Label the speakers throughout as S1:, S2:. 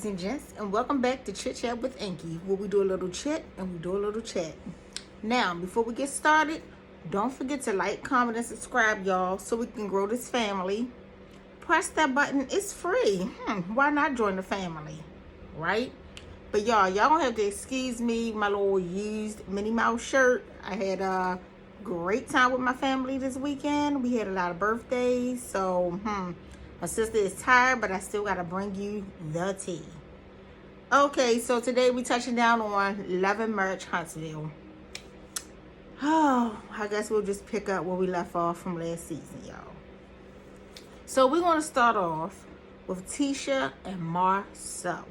S1: ladies and gents, and welcome back to Chit Chat with Inky, where we do a little chit and we do a little chat. Now, before we get started, don't forget to like, comment, and subscribe, y'all, so we can grow this family. Press that button. It's free. Why not join the family, right? But y'all gonna have to excuse me, my little used Minnie Mouse shirt. I had a great time with my family this weekend. We had a lot of birthdays, so my sister is tired, but I still gotta bring you the tea. Okay, so today we touching down on Love and Merch Huntsville. Oh, I guess we'll just pick up where we left off from last season, y'all. So we're gonna start off with Tisha and Marcel.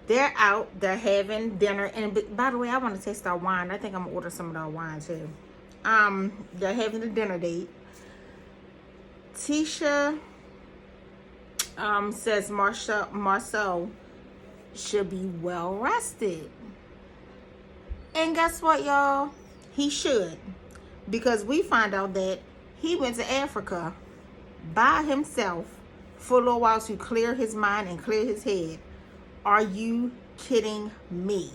S1: They're out, they're having dinner, and by the way, I want to taste our wine. I think I'm gonna order some of our wine too. They're having a dinner date. Tisha says Marcel should be well rested. And guess what, y'all? He should. Because we find out that he went to Africa by himself for a little while to clear his mind and clear his head. Are you kidding me?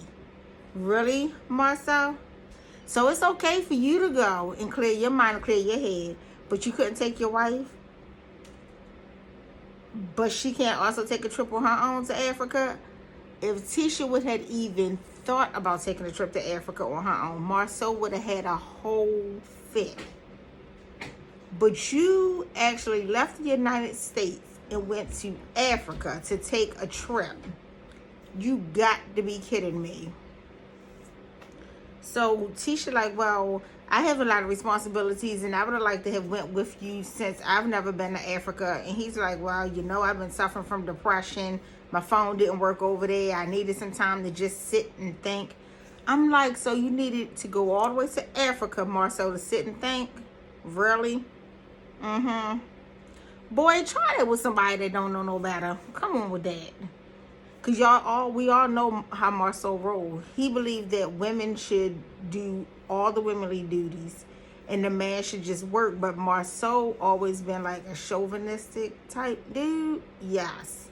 S1: Really, Marcel? So it's okay for you to go and clear your mind and clear your head, but you couldn't take your wife? But she can't also take a trip on her own to Africa? If Tisha would have even thought about taking a trip to Africa on her own, Marcel would have had a whole fit. But you actually left the United States and went to Africa to take a trip. You got to be kidding me. So Tisha like, well, I have a lot of responsibilities and I would have liked to have went with you since I've never been to Africa. And he's like, well, you know, I've been suffering from depression. My phone didn't work over there. I needed some time to just sit and think. I'm like, so you needed to go all the way to Africa, Marcel, to sit and think? Really? Boy, try that with somebody that don't know no better. Come on with that. Because we all know how Marcel rolls. He believed that women should do all the womanly duties and the man should just work. But Marcel always been like a chauvinistic type dude. Yes.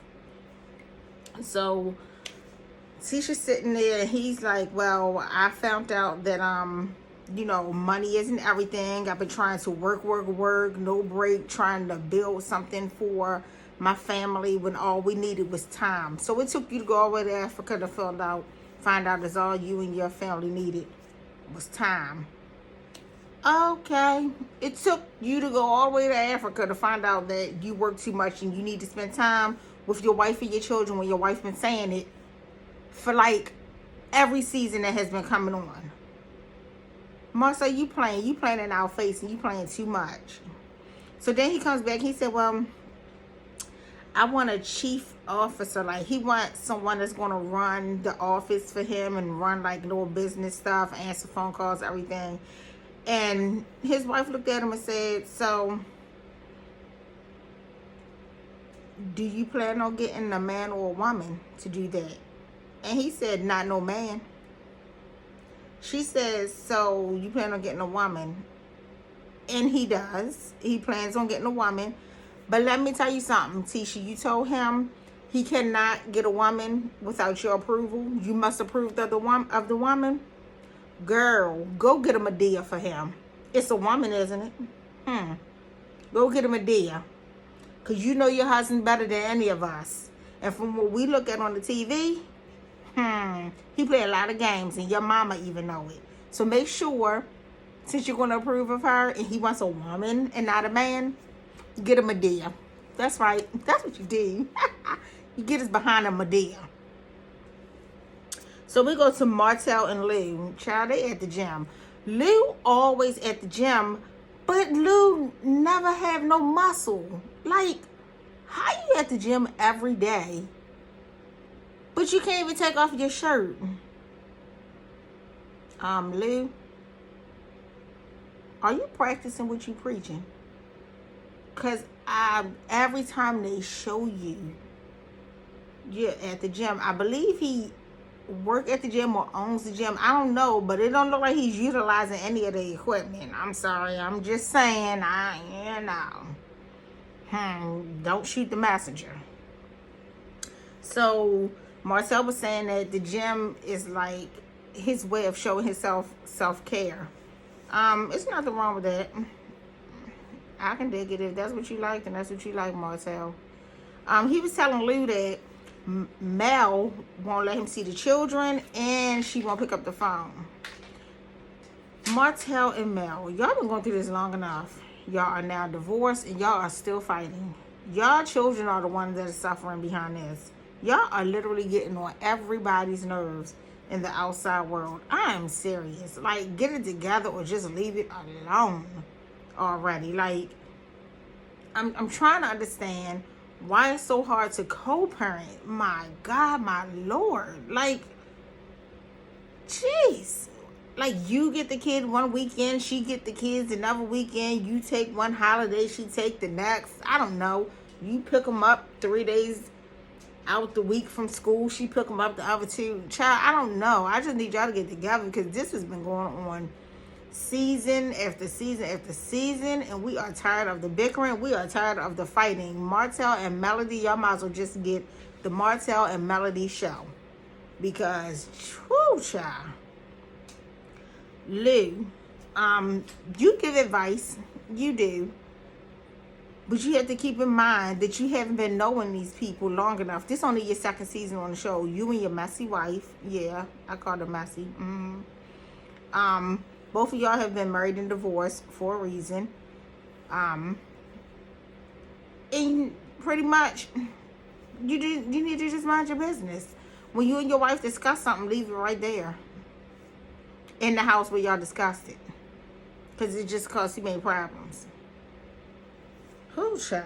S1: So Tisha's sitting there and he's like, well, I found out that you know, money isn't everything. I've been trying to work, no break, trying to build something for my family when all we needed was time. So it took you to go all the way to Africa to find out that's all you and your family needed was time. Okay. It took you to go all the way to Africa to find out that you work too much and you need to spend time with your wife and your children when your wife been saying it for like every season that has been coming on. Marcel, you playing in our face and you playing too much. So then he comes back, he said, well, I want a chief officer. Like, he wants someone that's going to run the office for him and run, like, little business stuff, answer phone calls, everything. And his wife looked at him and said, so, do you plan on getting a man or a woman to do that? And he said, not no man. She says, so, you plan on getting a woman? And he does. He plans on getting a woman. But let me tell you something, Tisha. You told him he cannot get a woman without your approval. You must approve of the woman. Girl, go get a Medea for him. It's a woman, isn't it? Go get a Medea. Because you know your husband better than any of us. And from what we look at on the TV, he play a lot of games. And your mama even know it. So make sure, since you're going to approve of her and he wants a woman and not a man, get a Medea. That's right. That's what you do. You get us behind a Medea. So we go to Martel and Lou. Child, they at the gym. Lou always at the gym, but Lou never have no muscle. Like, how you at the gym every day, but you can't even take off your shirt? Lou, are you practicing what you preaching? Because every time they show you you're at the gym, I believe he work at the gym or owns the gym. I don't know, but it don't look like he's utilizing any of the equipment. I'm sorry. I'm just saying, don't shoot the messenger. So Marcel was saying that the gym is like his way of showing himself self-care. It's nothing wrong with that. I can dig it. If that's what you like, then that's what you like, Marcel. He was telling Lou that Mel won't let him see the children, and she won't pick up the phone. Martell and Mel, y'all been going through this long enough. Y'all are now divorced, and y'all are still fighting. Y'all children are the ones that are suffering behind this. Y'all are literally getting on everybody's nerves in the outside world. I am serious. Like, get it together or just leave it alone already. Like, I'm trying to understand why it's so hard to co-parent. My God, my Lord. Like, jeez. Like, you get the kid one weekend, she get the kids another weekend. You take one holiday, she take the next. I don't know. You pick them up 3 days out the week from school. She pick them up the other 2. Child, I don't know. I just need y'all to get together because this has been going on season after season after season, and we are tired of the bickering. We are tired of the fighting. Martell and Melody, y'all might as well just get the Martell and Melody show because, whoo, child. Lou, you give advice, you do, but you have to keep in mind that you haven't been knowing these people long enough. This only your second season on the show. You and your messy wife, yeah, I call her messy. Both of y'all have been married and divorced for a reason, and pretty much you need to just mind your business. When you and your wife discuss something, leave it right there in the house where y'all discussed it, because it just caused too many problems. Who, child?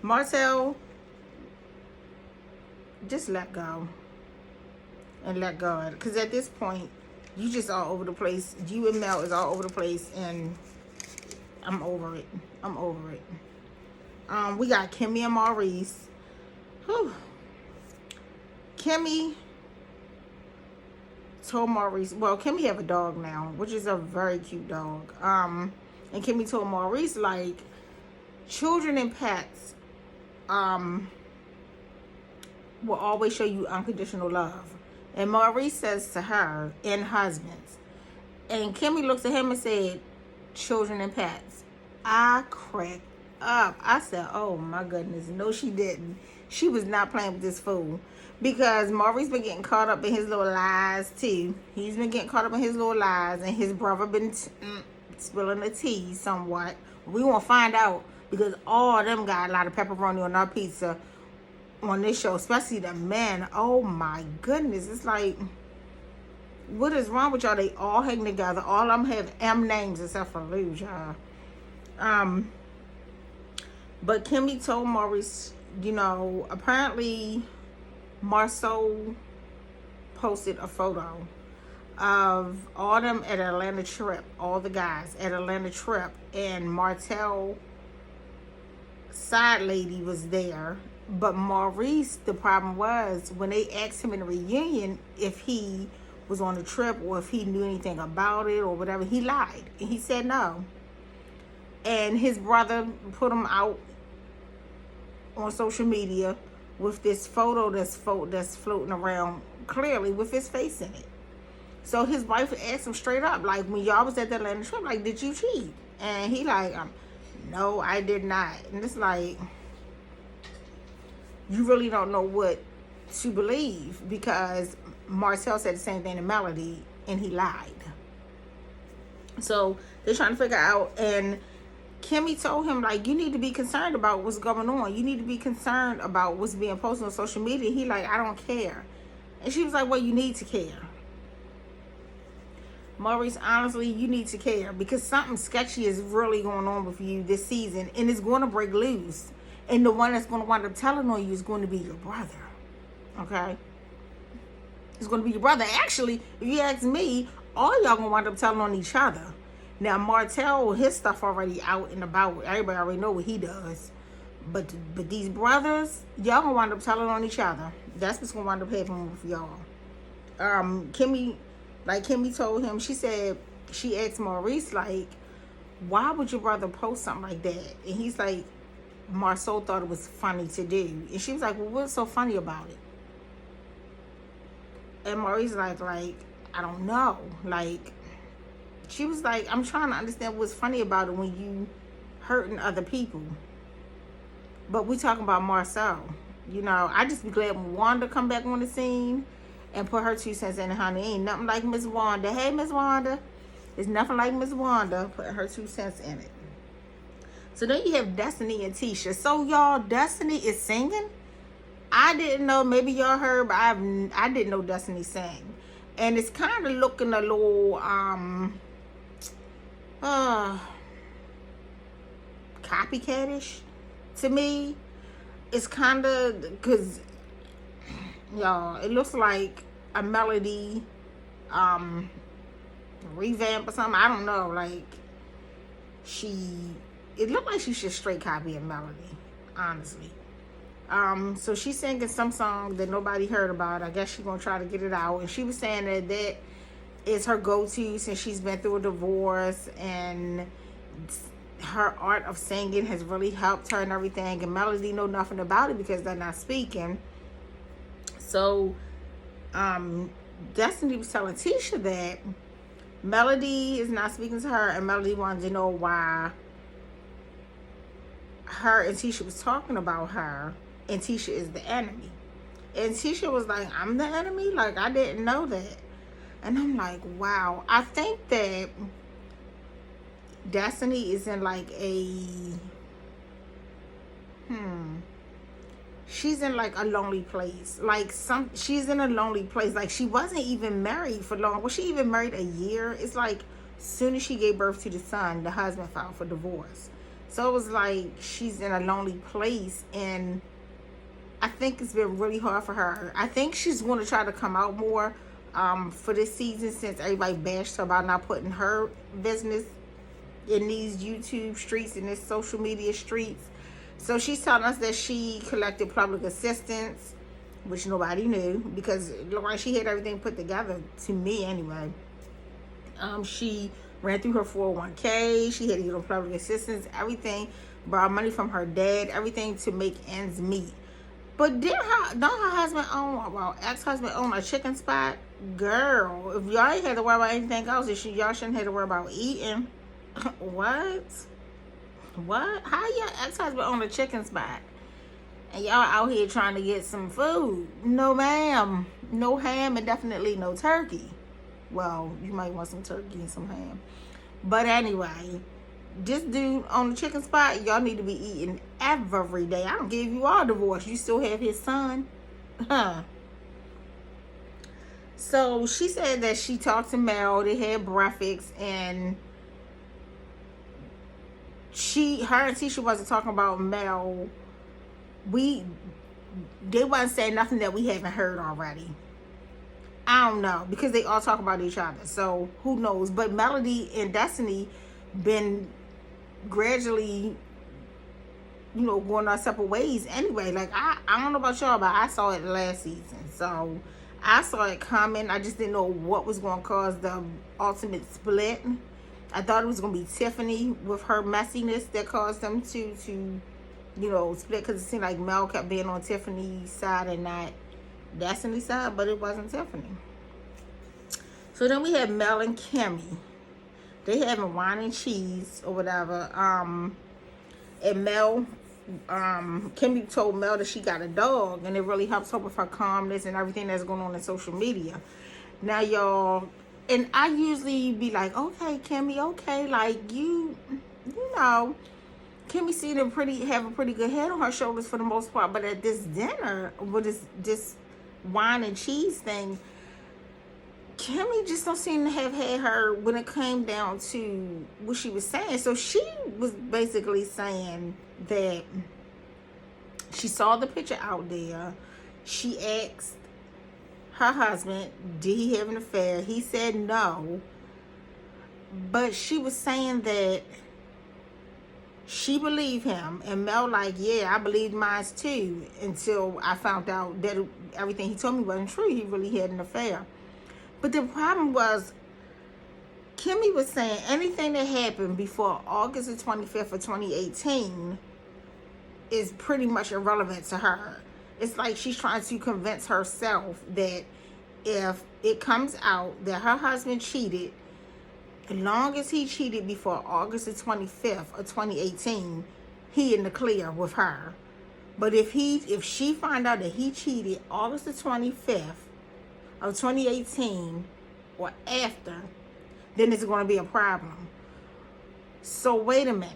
S1: Marcel, just let go and let God, because at this point you just all over the place. You and Mel is all over the place, and I'm over it. We got Kimmy and Maurice. Whew. Kimmy told Maurice, well, Kimmy have a dog now, which is a very cute dog. And Kimmy told Maurice, like, children and pets will always show you unconditional love. And Maurice says to her, and husbands. And Kimmy looks at him and said, children and pets. I cracked up. I said, oh my goodness. No, she didn't. She was not playing with this fool. Because Maurice been getting caught up in his little lies too. He's been getting caught up in his little lies, and his brother been spilling the tea somewhat. We won't find out because all of them got a lot of pepperoni on our pizza on this show, especially the men. Oh my goodness, it's like, what is wrong with y'all? They all hang together. All of them have M names except for Lou, y'all. But Kimmy told Maurice, you know, apparently Marceau posted a photo of all them at Atlanta trip, all the guys at Atlanta trip, and Martell side lady was there. But Maurice, the problem was when they asked him in the reunion if he was on the trip or if he knew anything about it or whatever, he lied and he said no. And his brother put him out on social media with this photo that's floating around clearly with his face in it. So his wife asked him straight up, like, when y'all was at the Atlanta trip, like, did you cheat? And he like, no, I did not. And it's like, you really don't know what to believe, because Marcel said the same thing to Melody and he lied. So they're trying to figure out, and Kimmy told him, like, you need to be concerned about what's going on. You need to be concerned about what's being posted on social media. He like, I don't care. And she was like, well, you need to care. Maurice, honestly, you need to care, because something sketchy is really going on with you this season, and it's going to break loose. And the one that's going to wind up telling on you is going to be your brother. Okay? It's going to be your brother. Actually, if you ask me, all y'all going to wind up telling on each other. Now, Martell, his stuff already out and about. Everybody already know what he does. But these brothers, y'all going to wind up telling on each other. That's what's going to wind up happening with y'all. Kimmy told him, she said, she asked Maurice, like, why would your brother post something like that? And he's like, Marceau thought it was funny to do. And she was like, well, what's so funny about it? And Maurice like, I don't know. Like, she was like, I'm trying to understand what's funny about it when you hurting other people. But we talking about Marceau. You know, I just be glad when Wanda come back on the scene and put her 2 cents in it, honey. Ain't nothing like Miss Wanda. Hey, Miss Wanda. It's nothing like Miss Wanda putting her 2 cents in it. So then you have Destiny and Tisha. So y'all, Destiny is singing. I didn't know. Maybe y'all heard, but I didn't know Destiny sang. And it's kind of looking a little copycatish to me. It's kind of, because y'all, it looks like a Melody revamp or something. I don't know. Like, it looked like she should straight copy a Melody, honestly. So she's singing some song that nobody heard about. I guess she's gonna try to get it out. And she was saying that is her go-to since she's been through a divorce, and her art of singing has really helped her and everything. And Melody know nothing about it because they're not speaking. So Destiny was telling Tisha that Melody is not speaking to her, and Melody wanted to know why her and Tisha was talking about her, and Tisha is the enemy. And Tisha was like, I'm the enemy? Like, I didn't know that. And I'm like, wow. I think that Destiny is in like she's in like a lonely place. Like, she's in a lonely place. Like, she wasn't even married for long. Was she even married a year? It's like, as soon as she gave birth to the son, the husband filed for divorce. So it was like she's in a lonely place, and I think it's been really hard for her. I think she's going to try to come out more for this season, since everybody bashed her about not putting her business in these YouTube streets, in this social media streets. So she's telling us that she collected public assistance, which nobody knew, because it looked like she had everything put together, to me anyway. She ran through her 401k. She had to get on public assistance, everything, borrowed money from her dad, everything to make ends meet. But don't her husband ex-husband own a chicken spot? Girl, if y'all ain't had to worry about anything else, y'all shouldn't have to worry about eating. What? How your ex-husband own a chicken spot? And y'all out here trying to get some food? No, ma'am. No ham, and definitely no turkey. Well, you might want some turkey and some ham. But anyway, this dude on the chicken spot, y'all need to be eating every day. I don't give you all divorce. You still have his son. Huh. So she said that she talked to Mel. They had breakfast, and her and Tisha wasn't talking about Mel. They wasn't saying nothing that we haven't heard already. I don't know, because they all talk about each other. So who knows? But Melody and Destiny been gradually, going our separate ways anyway. Like, I don't know about y'all, but I saw it last season. So I saw it coming. I just didn't know what was going to cause the ultimate split. I thought it was going to be Tiffany with her messiness that caused them to split, because it seemed like Mel kept being on Tiffany's side and not Destiny's side, but it wasn't Tiffany. So then we had Mel and Kimmy. They having wine and cheese or whatever. And Mel, Kimmy told Mel that she got a dog, and it really helps her with her calmness and everything that's going on in social media. Now, y'all, and I usually be like, okay, Kimmy, okay, like you know, Kimmy seemed to have a pretty good head on her shoulders for the most part, but at this dinner, with this wine and cheese thing, Kimmy just don't seem to have had her when it came down to what she was saying. So she was basically saying that she saw the picture out there. She asked her husband, did he have an affair? He said no. But she was saying that she believed him, and Mel like, yeah, I believed mine too, until I found out that everything he told me wasn't true. He really had an affair. But the problem was, Kimmy was saying anything that happened before August the 25th of 2018 is pretty much irrelevant to her. It's like she's trying to convince herself that if it comes out that her husband cheated, as long as he cheated before August the 25th of 2018, he in the clear with her. But if she find out that he cheated August the 25th of 2018 or after, then it's going to be a problem. So wait a minute.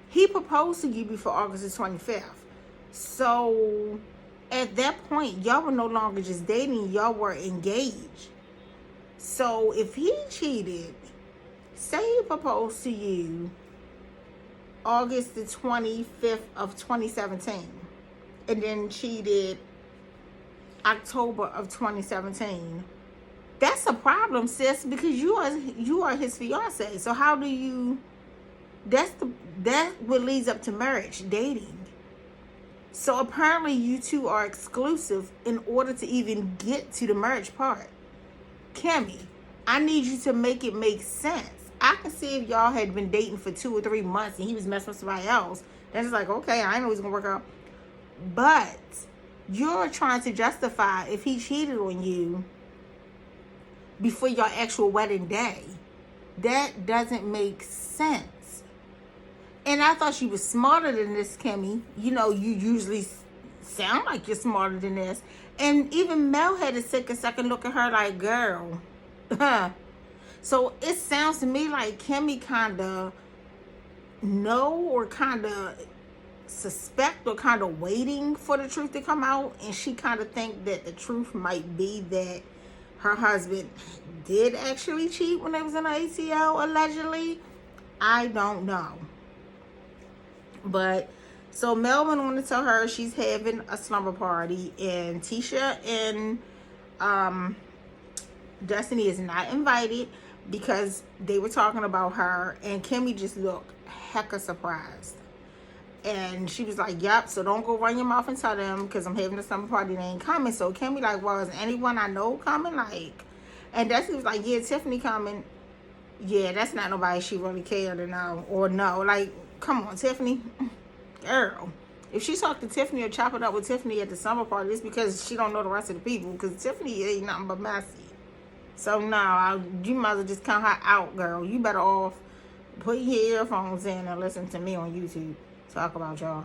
S1: He proposed to you before August the 25th. So at that point, y'all were no longer just dating, y'all were engaged. So if he cheated, say he proposed to you August the 25th of 2017 and then cheated October of 2017, that's a problem, sis, because you are his fiance. So how do you, that's what leads up to marriage, dating. So apparently you two are exclusive in order to even get to the marriage part. Kimmy, I need you to make it make sense. I can see if y'all had been dating for 2 or 3 months and he was messing with somebody else. Then it's like, okay, I know he's going to work out. But you're trying to justify if he cheated on you before your actual wedding day. That doesn't make sense. And I thought you was smarter than this, Kimmy. You know, you usually sound like you're smarter than this. And even Mel had to take a second look at her like, girl. So it sounds to me like Kimmy kind of know or kind of suspect or kind of waiting for the truth to come out. And she kind of think that the truth might be that her husband did actually cheat when they was in the ATL, allegedly. I don't know. But so Melvin wanted to tell her she's having a slumber party, and Tisha and Destiny is not invited because they were talking about her, and Kimmy just looked hecka surprised. And she was like, yep, so don't go run your mouth and tell them because I'm having a slumber party, they ain't coming. So Kimmy like, well, is anyone I know coming? Like, and Destiny was like, yeah, Tiffany coming. Yeah, that's not nobody she really cared to know or know. Like, come on, Tiffany. Girl. If she talked to Tiffany or chop it up with Tiffany at the summer party, it's because she don't know the rest of the people. Because Tiffany ain't nothing but messy. So, no, you might as well just count her out, girl. You better off put your earphones in and listen to me on YouTube. Talk about y'all.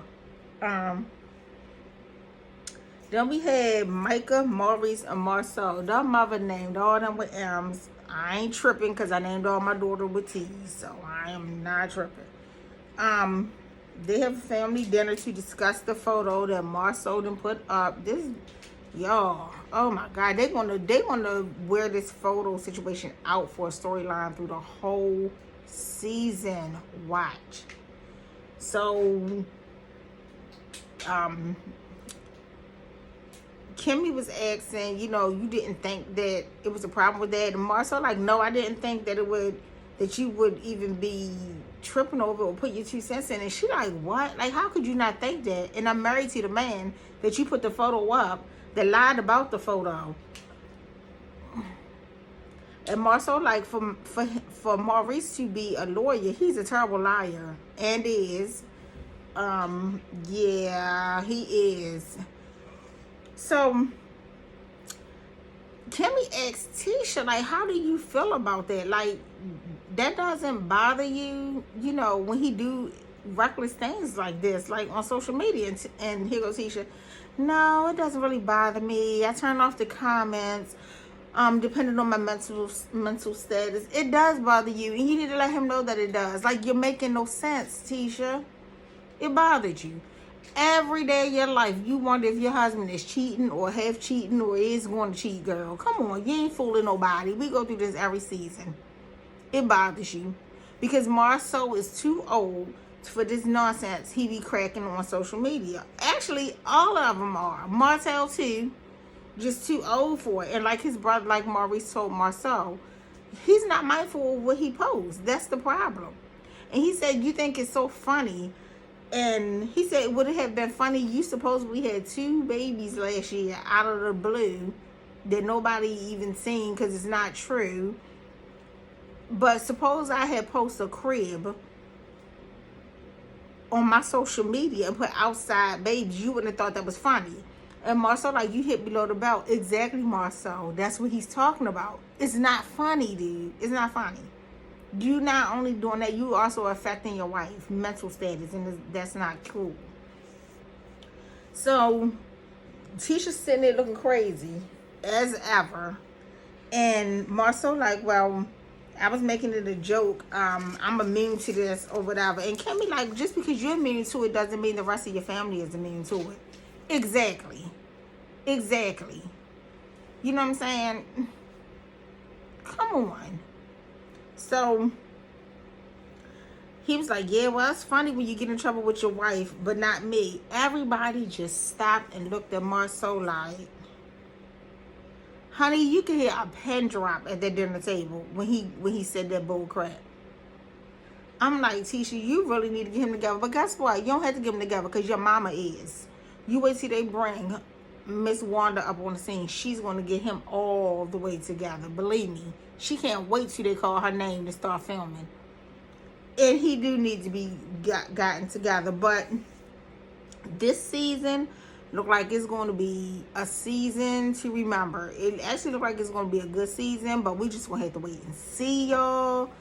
S1: Then we had Micah, Maurice, and Marcel. Their mother named all them with M's. I ain't tripping because I named all my daughter with T's. So, I am not tripping. They have a family dinner to discuss the photo that Marcel done put up. This, y'all, oh my God, they gonna wear this photo situation out for a storyline through the whole season. Watch. So, Kimmy was asking, you know, you didn't think that it was a problem with that, and Marcel like, no, I didn't think that that you would even be tripping over or put your 2 cents in. And she like, what? Like, how could you not think that? And I'm married to the man that you put the photo up that lied about the photo. And Marcel like, for Maurice to be a lawyer, he's a terrible liar. And is. Yeah, he is. So Kimmy asked Tisha, like, how do you feel about that? Like, that doesn't bother you, you know, when he do reckless things like this, like on social media? And here goes Tisha. No, it doesn't really bother me. I turn off the comments, depending on my mental status. It does bother you, and you need to let him know that it does. Like, you're making no sense, Tisha. It bothered you. Every day of your life, you wonder if your husband is cheating or half cheating or is going to cheat, girl. Come on, you ain't fooling nobody. We go through this every season. It bothers you because Marcel is too old for this nonsense he be cracking on social media. Actually, all of them are. Marcel too, just too old for it. And like his brother, like Maurice told Marcel, he's not mindful of what he posts. That's the problem. And he said, you think it's so funny. And he said, would it have been funny? You supposedly had 2 babies last year out of the blue that nobody even seen because it's not true. But suppose I had posted a crib on my social media and put outside babies, you wouldn't have thought that was funny. And Marcel, like, you hit below the belt. Exactly, Marcel. That's what he's talking about. It's not funny, dude. It's not funny. You not only doing that, you also affecting your wife's mental status, and that's not cool. So, Tisha's sitting there looking crazy, as ever. And Marcel, like, well, I was making it a joke. I'm immune to this or whatever. And Kimmy, like, just because you're immune to it doesn't mean the rest of your family is immune to it. Exactly. Exactly. You know what I'm saying? Come on. So, he was like, yeah, well, it's funny when you get in trouble with your wife, but not me. Everybody just stopped and looked at Marcel like, honey, you can hear a pen drop at that dinner table when he said that bull crap. I'm like, Tisha, you really need to get him together. But guess what? You don't have to get him together because your mama is. You wait till they bring Miss Wanda up on the scene. She's going to get him all the way together. Believe me. She can't wait till they call her name to start filming. And he do need to be gotten together. But this season look like it's going to be a season to remember. It actually look like it's going to be a good season, but we just going to have to wait and see, y'all.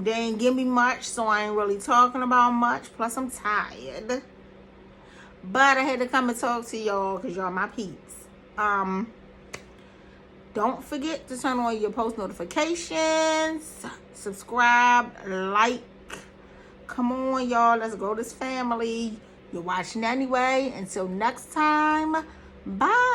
S1: They ain't give me much, so I ain't really talking about much. Plus, I'm tired. But I had to come and talk to y'all because y'all my peeps. Don't forget to turn on your post notifications. Subscribe, like. Come on, y'all. Let's grow this family. You're watching anyway. Until next time, bye.